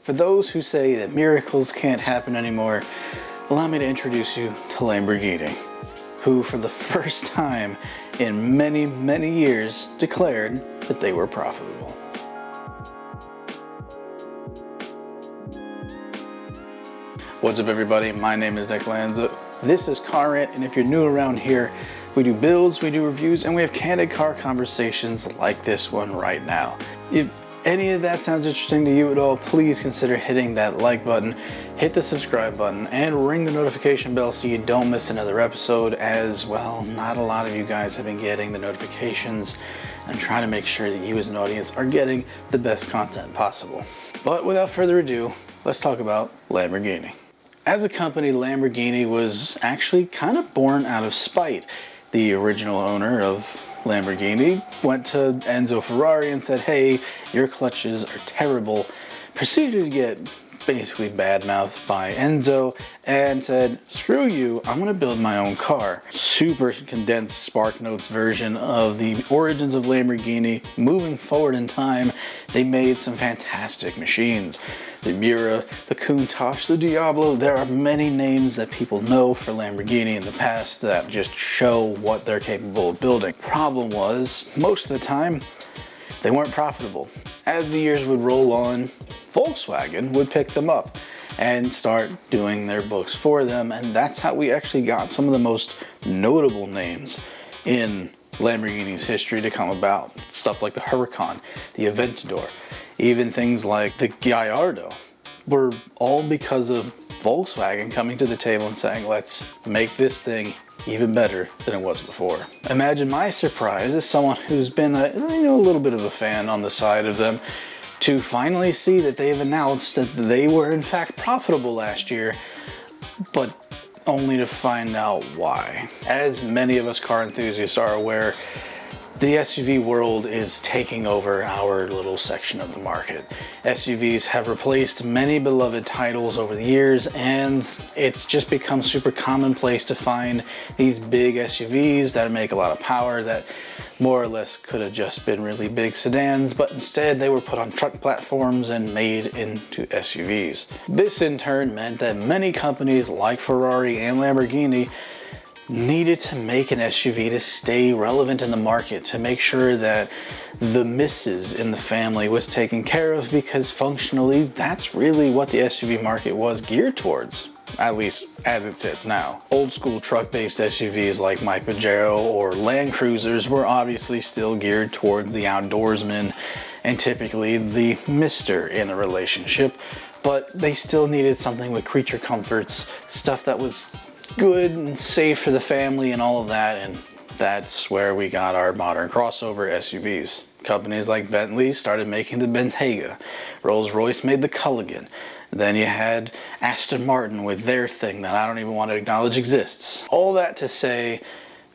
For those who say that miracles can't happen anymore, allow me to introduce you to Lamborghini, who for the first time in many, many years declared that they were profitable. What's up everybody, my name is Nick Lanza. This is Car Rant, and if you're new around here, we do builds, we do reviews, and we have candid car conversations like this one right now. If any of that sounds interesting to you at all, please consider hitting that like button, hit the subscribe button, and ring the notification bell so you don't miss another episode, as well, not a lot of you guys have been getting the notifications. I'm trying to make sure that you as an audience are getting the best content possible. But without further ado, let's talk about Lamborghini. As a company, Lamborghini was actually kind of born out of spite. The original owner of Lamborghini went to Enzo Ferrari and said, hey, your clutches are terrible. Proceeded to get basically bad-mouthed by Enzo and said, screw you, I'm going to build my own car. Super condensed Spark Notes version of the origins of Lamborghini. Moving forward in time, they made some fantastic machines. The Miura, the Countach, the Diablo, there are many names that people know for Lamborghini in the past that just show what they're capable of building. Problem was, most of the time, they weren't profitable. As the years would roll on, Volkswagen would pick them up and start doing their books for them, and that's how we actually got some of the most notable names in Lamborghini's history to come about. Stuff like the Huracan, the Aventador, even things like the Gallardo were all because of Volkswagen coming to the table and saying, let's make this thing even better than it was before. Imagine my surprise as someone who's been a little bit of a fan on the side of them to finally see that they've announced that they were in fact profitable last year, but only to find out why. As many of us car enthusiasts are aware, the SUV world is taking over our little section of the market. SUVs have replaced many beloved titles over the years, and it's just become super commonplace to find these big SUVs that make a lot of power that more or less could have just been really big sedans, but instead they were put on truck platforms and made into SUVs. This in turn meant that many companies like Ferrari and Lamborghini needed to make an SUV to stay relevant in the market, to make sure that the misses in the family was taken care of, because functionally that's really what the SUV market was geared towards, at least as it sits now. Old school truck-based SUVs like my Pajero or Land Cruisers were obviously still geared towards the outdoorsman and typically the mister in a relationship, but they still needed something with creature comforts, stuff that was good and safe for the family and all of that, and that's where we got our modern crossover SUVs. Companies like Bentley started making the Bentayga, Rolls-Royce made the Culligan, then you had Aston Martin with their thing that I don't even want to acknowledge exists. All that to say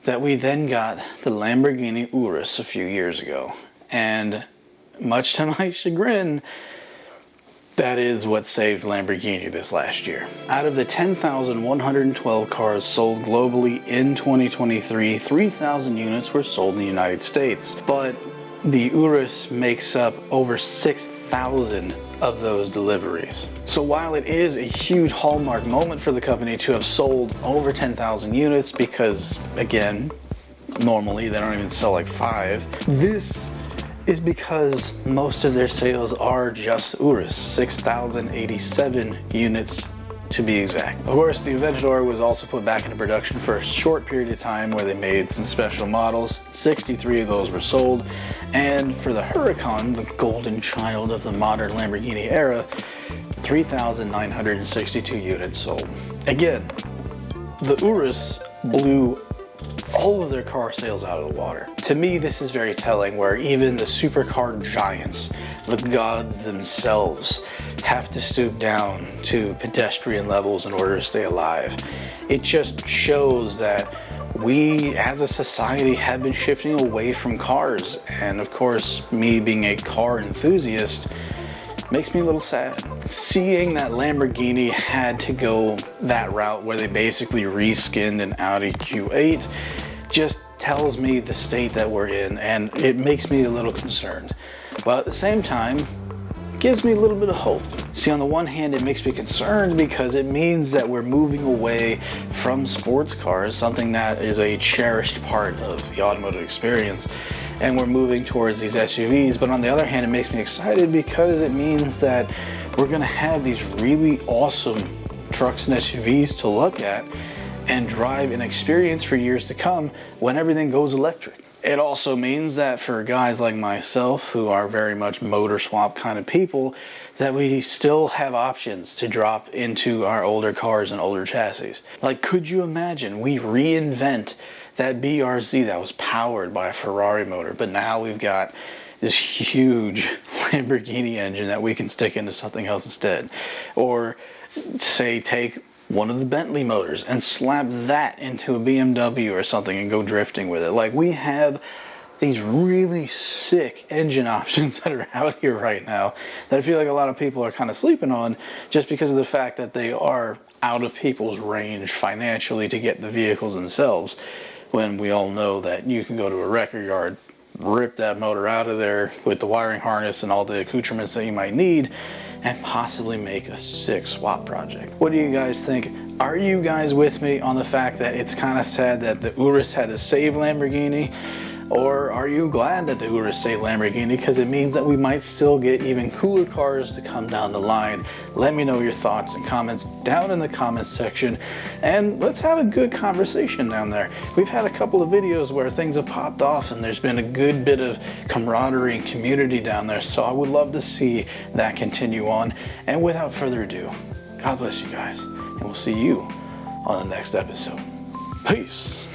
that we then got the Lamborghini Urus a few years ago, and much to my chagrin, that is what saved Lamborghini this last year. Out of the 10,112 cars sold globally in 2023, 3,000 units were sold in the United States. But the Urus makes up over 6,000 of those deliveries. So while it is a huge hallmark moment for the company to have sold over 10,000 units, because again, normally they don't even sell like 5, this is because most of their sales are just Urus, 6,087 units to be exact. Of course, the Aventador was also put back into production for a short period of time where they made some special models. 63 of those were sold, and for the Huracan, the golden child of the modern Lamborghini era, 3,962 units sold. Again, the Urus blew all of their car sales out of the water. To me, this is very telling, where even the supercar giants, the gods themselves, have to stoop down to pedestrian levels in order to stay alive. It just shows that we as a society have been shifting away from cars, and of course, me being a car enthusiast makes me a little sad. Seeing that Lamborghini had to go that route where they basically reskinned an Audi Q8 just tells me the state that we're in, and it makes me a little concerned. But at the same time, gives me a little bit of hope. See, on the one hand, it makes me concerned because it means that we're moving away from sports cars, something that is a cherished part of the automotive experience, and we're moving towards these SUVs. But on the other hand, it makes me excited because it means that we're going to have these really awesome trucks and SUVs to look at and drive and experience for years to come when everything goes electric. It also means that for guys like myself who are very much motor swap kind of people, that we still have options to drop into our older cars and older chassis. Like, could you imagine we reinvent that BRZ that was powered by a Ferrari motor, but now we've got this huge Lamborghini engine that we can stick into something else instead? Or say take one of the Bentley motors and slap that into a BMW or something and go drifting with it. Like, we have these really sick engine options that are out here right now that I feel like a lot of people are kind of sleeping on just because of the fact that they are out of people's range financially to get the vehicles themselves, when we all know that you can go to a record yard, rip that motor out of there with the wiring harness and all the accoutrements that you might need, and possibly make a sick swap project. What do you guys think? Are you guys with me on the fact that it's kind of sad that the Urus had to save Lamborghini? Or are you glad that the Urus saved Lamborghini because it means that we might still get even cooler cars to come down the line? Let me know your thoughts and comments down in the comments section, and let's have a good conversation down there. We've had a couple of videos where things have popped off and there's been a good bit of camaraderie and community down there, so I would love to see that continue on. And without further ado, God bless you guys, and we'll see you on the next episode. Peace.